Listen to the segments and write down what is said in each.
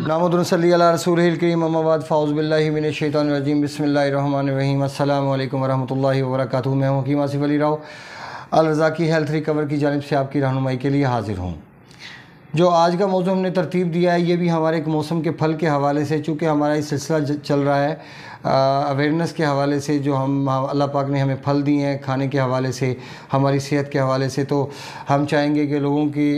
नामुद्दुनसल्ली अला रसूलिल करीम अम्मा बाद फ़ाउज़ु बिल्लाहि मिनश शैतानिर रजीम बिस्मिल्लाहिर रहमानिर रहीम अस्सलामु अलैकुम वरहमतुल्लाहि वबरकातुहू। मैं हकीम आसिफ अली राव अल रज़ा की हेल्थ रिकवर की जानिब से आपकी रहनुमाई के लिए हाज़िर हूँ। जो आज का मौज़ू हमने तरतीब दिया है, ये भी हमारे एक मौसम के फल के हवाले से, चूँकि हमारा ये सिलसिला चल रहा है अवेयरनेस के हवाले से, जो हम अल्लाह पाक ने हमें फल दिए हैं खाने के हवाले से, हमारी सेहत के हवाले से, तो हम चाहेंगे कि लोगों की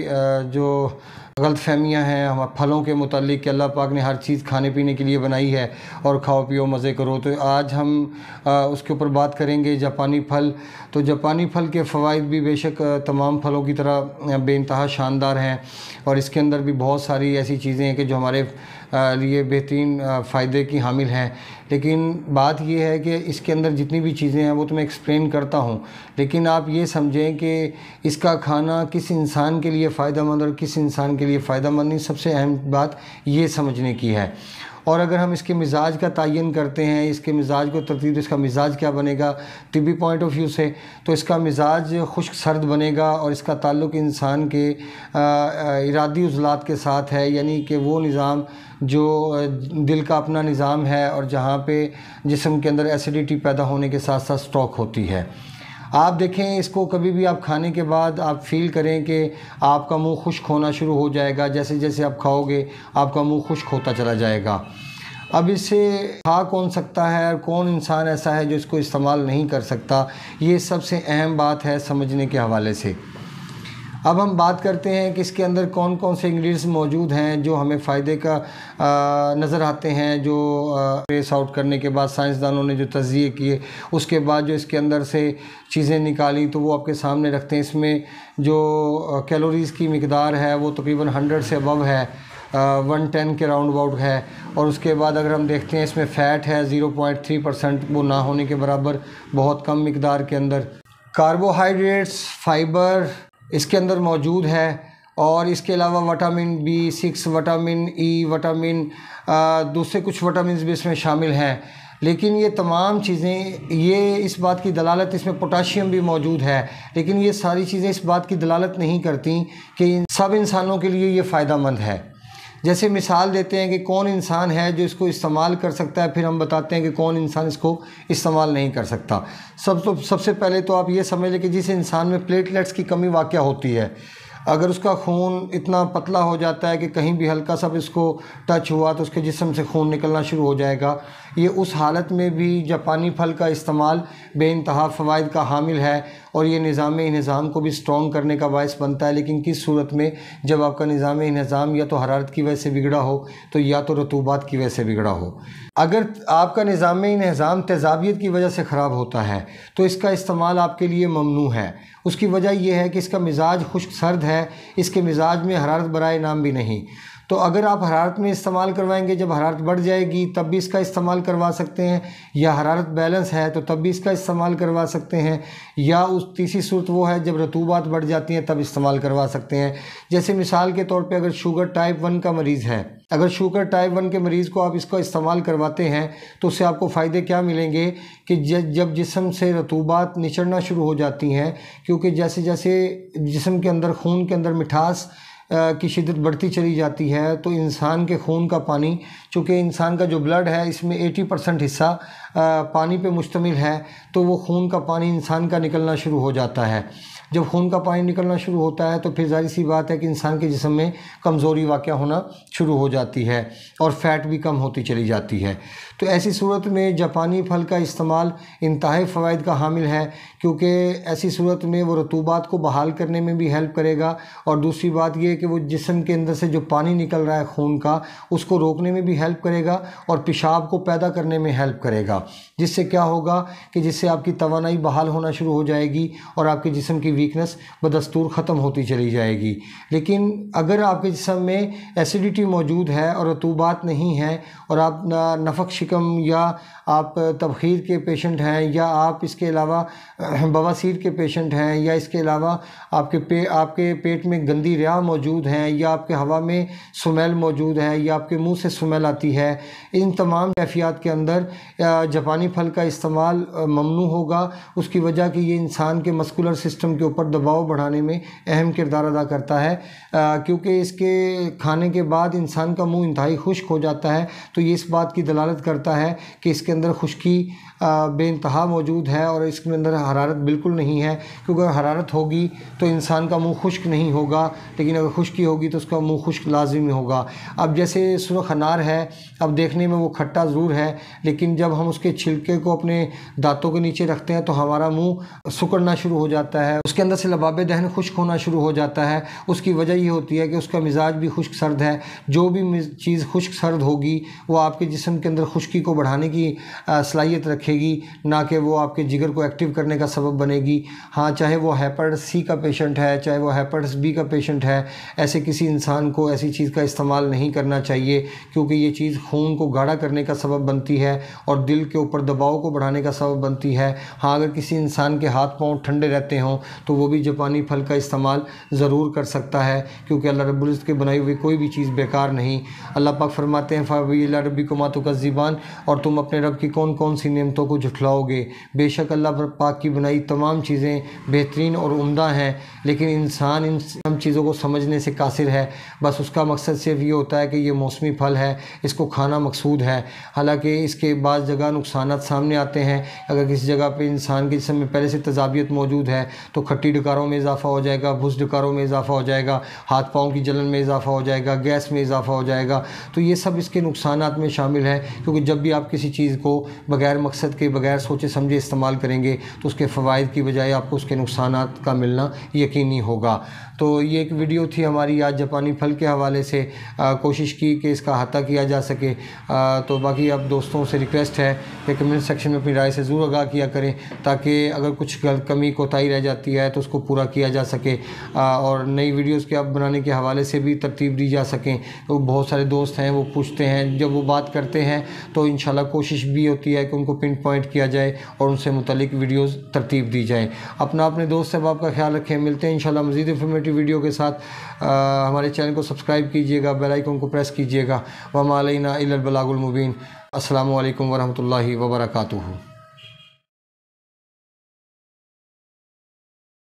जो गलतफहमियाँ हैं हम फलों के मुतालिक कि अल्लाह पाक ने हर चीज़ खाने पीने के लिए बनाई है और खाओ पियो मज़े करो, तो आज हम उसके ऊपर बात करेंगे जापानी फल। तो जापानी फल के फ़वाइद भी बेशक तमाम फलों की तरह बेइंतहा शानदार हैं और इसके अंदर भी बहुत सारी ऐसी चीज़ें हैं कि जो हमारे लिए बेहतरीन फ़ायदे की हामिल हैं। लेकिन बात यह है कि इसके अंदर जितनी भी चीज़ें हैं वो तो मैं एक्सप्लेन करता हूँ, लेकिन आप ये समझें कि इसका खाना किस इंसान के लिए फ़ायदेमंद और किस इंसान के लिए फ़ायदेमंद नहीं, सबसे अहम बात ये समझने की है। और अगर हम इसके मिजाज का तयन करते हैं, इसके मिजाज को तरतीब, इसका मिजाज क्या बनेगा तिब्बी पॉइंट ऑफ व्यू से, तो इसका मिजाज खुश्क सर्द बनेगा और इसका ताल्लुक़ इंसान के इरादी उज़लात के साथ है, यानी कि वो निज़ाम जो दिल का अपना निज़ाम है और जहाँ पे जिस्म के अंदर एसिडिटी पैदा होने के साथ साथ स्ट्रोक होती है। आप देखें, इसको कभी भी आप खाने के बाद आप फ़ील करें कि आपका मुंह खुश्क होना शुरू हो जाएगा, जैसे जैसे आप खाओगे आपका मुंह खुश्क होता चला जाएगा। अब इसे खा कौन सकता है और कौन इंसान ऐसा है जो इसको इस्तेमाल नहीं कर सकता, ये सबसे अहम बात है समझने के हवाले से। अब हम बात करते हैं कि इसके अंदर कौन कौन से इंग्रेडिएंट्स मौजूद हैं जो हमें फ़ायदे का नज़र आते हैं, जो ट्रेस आउट करने के बाद साइंसदानों ने जो तज़किए किए, उसके बाद जो इसके अंदर से चीज़ें निकाली तो वो आपके सामने रखते हैं। इसमें जो कैलोरीज़ की मिकदार है वो तकरीबन 100 से अबव है, 110 के राउंड अबाउट है। और उसके बाद अगर हम देखते हैं इसमें फ़ैट है 0.3%, वो ना होने के बराबर, बहुत कम मिकदार के अंदर। कार्बोहाइड्रेट्स, फाइबर इसके अंदर मौजूद है और इसके अलावा vitamin B6, vitamin E, vitamin दूसरे कुछ विटामिन भी इसमें शामिल हैं। लेकिन ये तमाम चीज़ें, ये इस बात की दलालत, इसमें पोटाशियम भी मौजूद है, लेकिन ये सारी चीज़ें इस बात की दलालत नहीं करती कि सब इंसानों के लिए ये फ़ायदेमंद है। जैसे मिसाल देते हैं कि कौन इंसान है जो इसको इस्तेमाल कर सकता है, फिर हम बताते हैं कि कौन इंसान इसको इस्तेमाल नहीं कर सकता। सबसे पहले तो आप ये समझ लें कि जिस इंसान में प्लेटलेट्स की कमी वाक़या होती है, अगर उसका खून इतना पतला हो जाता है कि कहीं भी हल्का सा इसको टच हुआ तो उसके जिस्म से खून निकलना शुरू हो जाएगा, ये उस हालत में भी जापानी फल का इस्तेमाल बेइंतहा फ़वाइद का हामिल है और ये निज़ाम को भी स्ट्रॉन्ग करने का बायस बनता है। लेकिन किस सूरत में, जब आपका निज़ाम या तो हरारत की वजह से बिगड़ा हो तो या तो रतूबात की वजह से बिगड़ा हो। अगर आपका निज़ाम तेज़ाबियत की वजह से ख़राब होता है तो इसका इस्तेमाल आपके लिए ममनू है। उसकी वजह यह है कि इसका मिजाज खुश्क सर्द है, इसके मिजाज में हरारत बराए नाम भी नहीं। तो अगर आप हरारत में इस्तेमाल करवाएंगे, जब हरारत बढ़ जाएगी तब भी इसका इस्तेमाल करवा सकते हैं, या हरारत बैलेंस है तो तब भी इसका इस्तेमाल करवा सकते हैं, या उस तीसरी सूरत वो है जब रतूबात बढ़ जाती हैं तब इस्तेमाल करवा सकते हैं। जैसे मिसाल के तौर पे अगर शुगर टाइप 1 का मरीज़ है, अगर शुगर टाइप 1 के मरीज़ को आप इसका इस्तेमाल करवाते हैं तो उससे आपको फ़ायदे क्या मिलेंगे कि जब जिस्म से रतूबात निचड़ना शुरू हो जाती हैं, क्योंकि जैसे जैसे जिस्म के अंदर, खून के अंदर मिठास की शिद्दत बढ़ती चली जाती है तो इंसान के खून का पानी, चूँकि इंसान का जो ब्लड है इसमें 80% हिस्सा पानी पे मुश्तमिल है, तो वो खून का पानी इंसान का निकलना शुरू हो जाता है। जब खून का पानी निकलना शुरू होता है तो फिर ज़ाहिर सी बात है कि इंसान के जिस्म में कमज़ोरी वाक़या होना शुरू हो जाती है और फ़ैट भी कम होती चली जाती है। तो ऐसी सूरत में जापानी फल का इस्तेमाल इंतहाई फ़वाइद का हामिल है, क्योंकि ऐसी सूरत में वो रतूबात को बहाल करने में भी हेल्प करेगा और दूसरी बात ये कि वो जिस्म के अंदर से जो पानी निकल रहा है खून का, उसको रोकने में भी हेल्प करेगा और पेशाब को पैदा करने में हेल्प करेगा, जिससे क्या होगा कि जिससे आपकी तवानाई बहाल होना शुरू हो जाएगी और आपके जिस्म की वीकनेस बदस्तूर ख़त्म होती चली जाएगी। लेकिन अगर आपके जिस्म में एसिडिटी मौजूद है और रतूबात नहीं है और आप नफक शिकम या आप तबखीर के पेशेंट हैं या आप इसके अलावा बवासीर के पेशेंट हैं या इसके अलावा आपके पेट में गंदी रिया मौजूद हैं या आपके हवा में स्मेल मौजूद है या आपके मुंह से स्मेल आती है, इन तमाम कैफियत के अंदर जापानी फल का इस्तेमाल ममनू होगा। उसकी वजह कि ये इंसान के मस्कुलर सिस्टम के ऊपर दबाव बढ़ाने में अहम किरदार अदा करता है, क्योंकि इसके खाने के बाद इंसान का मुंह इंतहाई खुश्क हो जाता है। तो ये इस बात की दलालत करता है कि इसके अंदर खुश्की बेइंतहा मौजूद है और इसके अंदर हरारत बिल्कुल नहीं है, क्योंकि अगर हरारत होगी तो इंसान का मुंह खुश्क नहीं होगा, लेकिन अगर खुश्की होगी तो उसका मुंह खुश्क लाजिमी होगा। अब जैसे सुरख अनार है, अब देखने में वो खट्टा ज़रूर है, लेकिन जब हम उसके छिलके को अपने दांतों के नीचे रखते हैं तो हमारा मुंह सुकड़ना शुरू हो जाता है, उसके अंदर से लबाबे दहन खुश्क होना शुरू हो जाता है। उसकी वजह ये होती है कि उसका मिजाज भी खुश्क सर्द है। जो भी चीज़ खुश्क सर्द होगी वो आपके जिस्म के अंदर खुश्की को बढ़ाने की सलाहियत रखेगी, ना कि वो आपके जिगर को एक्टिव करने का सबब बनेगी। हाँ, चाहे वो हेपेटाइटिस सी का पेशेंट है, चाहे वो हेपेटाइटिस बी का पेशेंट है, ऐसे किसी इंसान को ऐसी चीज़ का इस्तेमाल नहीं करना चाहिए, क्योंकि ये चीज़ खून को गाढ़ा करने का सबब बनती है और दिल के ऊपर दबाव को बढ़ाने का सबब बनती है। हाँ, अगर किसी इंसान के हाथ पांव ठंडे रहते हों तो वो भी जापानी फल का इस्तेमाल ज़रूर कर सकता है, क्योंकि अल्लाह रब्बुल इज़्ज़त के बनाई हुई कोई भी चीज़ बेकार नहीं। अल्लाह पाक फरमाते हैं फ़बिइला रब्बिकुमा तुकज़्ज़िबान, और तुम अपने रब की कौन कौन सी नेमतों को झुठलाओगे। बेशक अल्लाह पाक की बनाई तमाम चीज़ें बेहतरीन और उम्दा हैं, लेकिन इंसान इन सब चीज़ों को समझने से कासिर है। बस उसका मकसद सिर्फ ये होता है कि ये मौसमी फल है, इसको खाना मकसूद है। हालांकि इसके बाद जगह नुकसानात सामने आते हैं। अगर किसी जगह पे इंसान के जिस्म में पहले से तजाबियत मौजूद है तो खट्टी डकारों में इजाफा हो जाएगा, भुस डकारों में इजाफा हो जाएगा, हाथ पाँव की जलन में इजाफा हो जाएगा, गैस में इजाफा हो जाएगा। तो ये सब इसके नुकसानात में शामिल है, क्योंकि जब भी आप किसी चीज़ को बग़ैर मकसद के, बग़ैर सोचे समझे इस्तेमाल करेंगे तो उसके फ़वाइद की बजाय आपको उसके नुकसानात का मिलना यकीनी होगा। तो ये एक वीडियो थी हमारी आज जापानी फल के हवाले से। कोशिश की कि इसका अहाता किया जा सके। तो बाकी अब दोस्तों से रिक्वेस्ट है कि कमेंट सेक्शन में अपनी राय से ज़रूर आगाह किया करें, ताकि अगर कुछ कमी कोताही रह जाती है तो उसको पूरा किया जा सके और नई वीडियोज़ के अब बनाने के हवाले से भी तरतीब दी जा सकें। तो बहुत सारे दोस्त हैं वो पूछते हैं, जब वो बात करते हैं तो इंशाल्लाह कोशिश भी होती है कि उनको पिन पॉइंट किया जाए और उनसे मुतालिक वीडियोज़ तरतीब दी जाए। अपना अपने दोस्त अहबाब का ख्याल रखें। मिलते हैं इंशाल्लाह मज़ीद इंफॉर्मेटिव वीडियो के साथ। हमारे चैनल को सब्सक्राइब कीजिएगा, बेल आइकन को प्रेस कीजिएगा। वमा अलैना इल्लल बलागुल मुबीन। अस्सलामु अलैकुम वरहमतुल्लाहि वबरकातुहू।